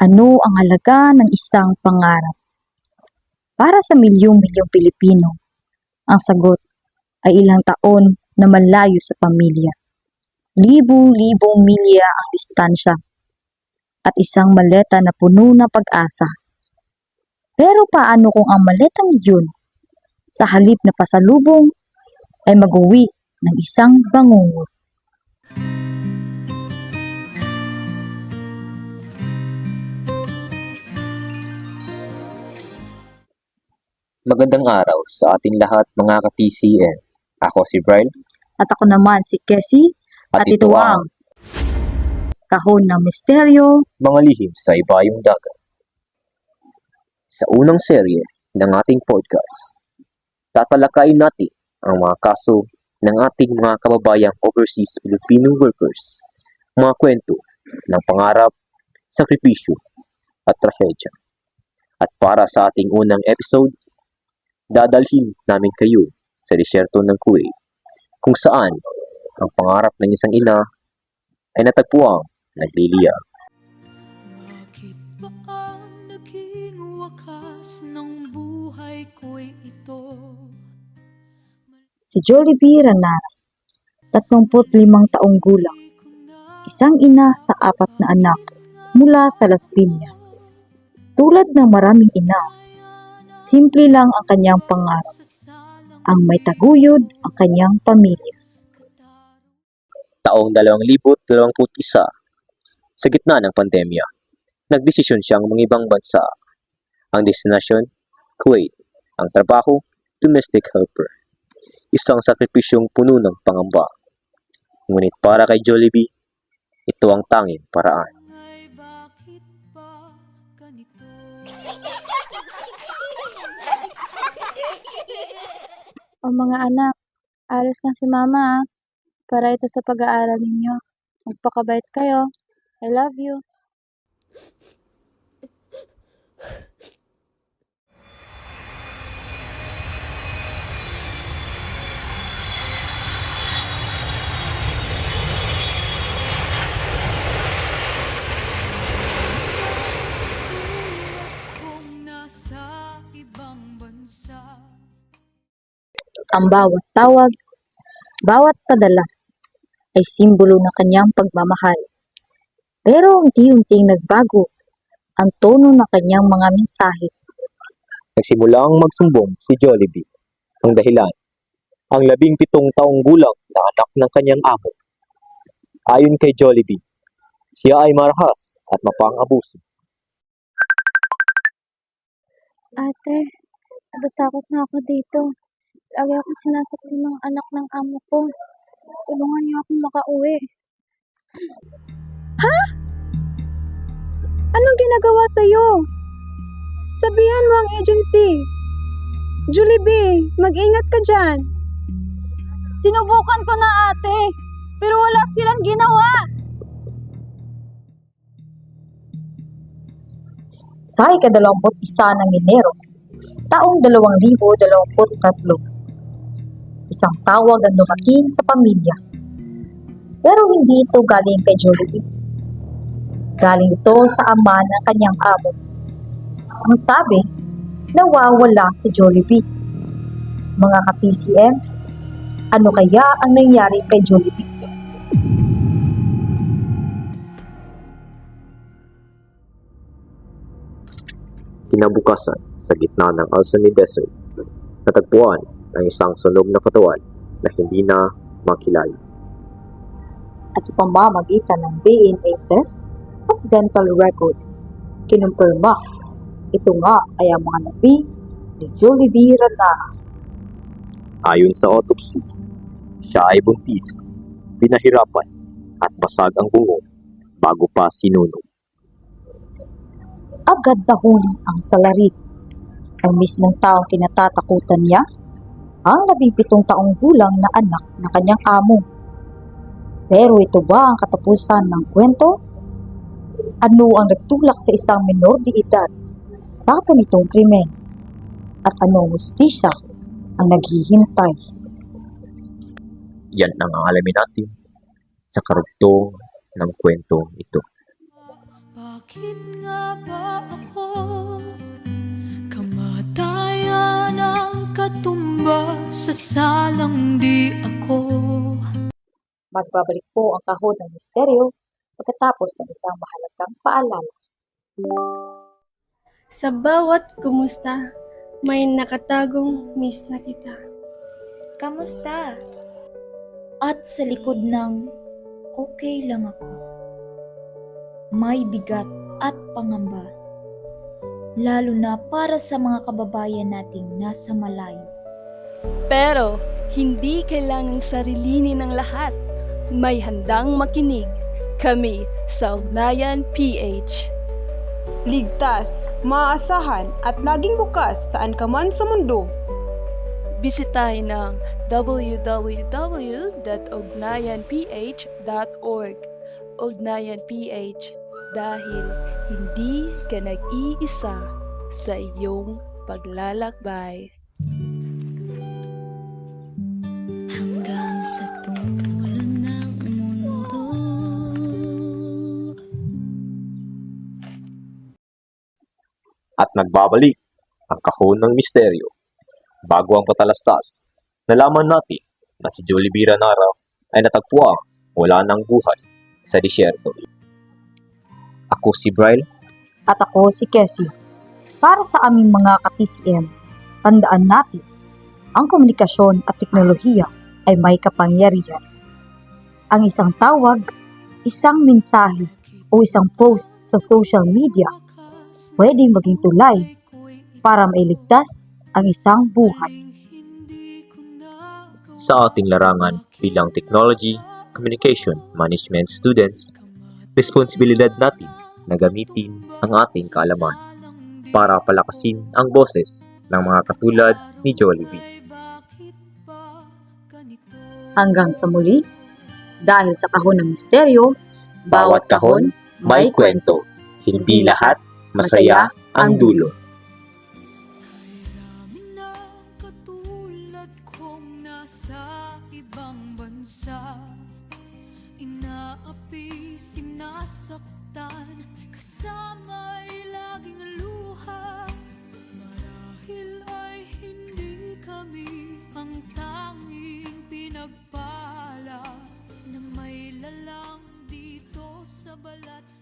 Ano ang halaga ng isang pangarap? Para sa milyong-milyong Pilipino, ang sagot ay ilang taon na malayo sa pamilya. Libong-libong milya ang distansya at isang maleta na puno ng pag-asa. Pero paano kung ang maletang iyon sa halip na pasalubong ay mag-uwi ng isang bangungot? Magandang araw sa ating lahat mga ka-TCN. Ako si Brian At ako naman si Cassie at ito ang Kahon ng Misteryo. mga lihim sa ibayong dagat. Sa unang serye ng ating podcast, tatalakayin natin ang mga kaso ng ating mga kababayang overseas Filipino workers, mga kwento ng pangarap, sakripisyo at trahedya. At para sa ating unang episode, dadalhin namin kayo sa disyerto ng Kuwait, kung saan ang pangarap ng isang ina ay natagpuang nagliliyab. Bakit ba ang naging wakas ng buhay ko'y ito? Si Jollibee Ranara, 35 taong gulang, isang ina sa 4 na anak mula sa Las Piñas. Tulad ng maraming ina, simple lang ang kanyang pangarap, ang may taguyod ang kanyang pamilya. Taong 2021, sa gitna ng pandemya, nagdesisyon siyang mangibang bansa. Ang destinasyon, Kuwait. Ang trabaho, domestic helper. Isang sakripisyong puno ng pangamba. Ngunit para kay Jollibee, ito ang tanging paraan. Ay bakit ba ganito? O mga anak, alis na si mama para ito sa pag-aaral ninyo. Magpakabait kayo. I love you. Tulad kong nasa ibang bansa. Ang bawat tawag, bawat padala ay simbolo ng kanyang pagmamahal. Pero unti-unting nagbago ang tono ng kanyang mga mensahe. Nagsimula ang magsumbong si Jollibee. Ang dahilan, ang 17 taong gulang na anak ng kanyang amo. Ayon kay Jollibee, siya ay marahas at mapang-abuso. Ate, natatakot na ako dito. Lagi ako sinasaktan ng anak ng amo ko. Tulungan niyo akong makauwi. Anong ginagawa sa'yo? Sabihan mo ang agency. Jollibee, mag-ingat ka dyan. Sinubukan ko na ate, pero wala silang ginawa. Sa ika-21 ng Enero, taong 2023, isang tawag ang dumating sa pamilya. Pero hindi ito galing kay Jollibee. Galing ito sa ama ng kanyang amo. Ang sabi, nawawala si Jollibee. Mga ka-PCM, ano kaya ang nangyari kay Jollibee? Kinabukasan, sa gitna ng Alsani Desert, natagpuan ang isang sunog na katawan na hindi na makilala. At sa pamamagitan ng DNA test at dental records, kinumpirma ito nga ay ang mga nabi ni Jollibee Ranara. Ayon sa autopsy, siya ay buntis, pinahirapan at basag ang bungo bago pa sinunog. Agad nahuli ang salarin. Ang mismong taong kinatatakutan niya, ang 17 taong gulang na anak na kanyang amo. Pero ito ba ang katapusan ng kwento? Ano ang nagtulak sa isang menor de edad sa ganitong krimen? At anong hustisya ang naghihintay? Yan ang alamin natin sa karugtong ng kwentong ito. Bakit nga ba ako kamatayan ang katumba sa salang di ako? Magbabalik po ang kahon ng misteryo pagkatapos ng isang mahalagang paalala. Sa bawat kumusta, may nakatagong miss na kita. Kamusta? At sa likod ng okay lang ako, may bigat at pangamba, lalo na para sa mga kababayan nating nasa malayo. Pero hindi kailangang sarilinin ng lahat. May handang makinig. Kami sa Ugnayan PH. Ligtas, maaasahan at laging bukas saan ka man sa mundo. Bisitahin ang www.ugnayanph.org. Ugnayan PH, dahil hindi ka nag-iisa sa iyong paglalakbay. Hanggang sa dulo ng mundo. At nagbabalik ang kahon ng misteryo. Bago ang patalastas, nalaman natin na si Jollibee Ranara ay natagpuang wala ng buhay sa disyerto. Ako si Bryle. At ako si Cassie. Para sa aming mga ka-TCM, tandaan natin, ang komunikasyon at teknolohiya ay may kapangyarihan. Ang isang tawag, isang mensahe o isang post sa social media pwedeng maging tulay para mailigtas ang isang buhay. Sa ating larangan bilang Technology Communication Management students, responsibilidad natin na gamitin ang ating kaalaman para palakasin ang boses ng mga katulad ni Jollibee. Hanggang sa muli, dahil sa kahon ng misteryo, Bawat kahon may kwento, hindi lahat masaya ang dulo. Marami na katulad kong nasa ibang bansa, inaapi, sinasaktan, kasama'y laging luha. Marahil ay hindi kami ang tanging pinagpala na may lalang dito sa balat.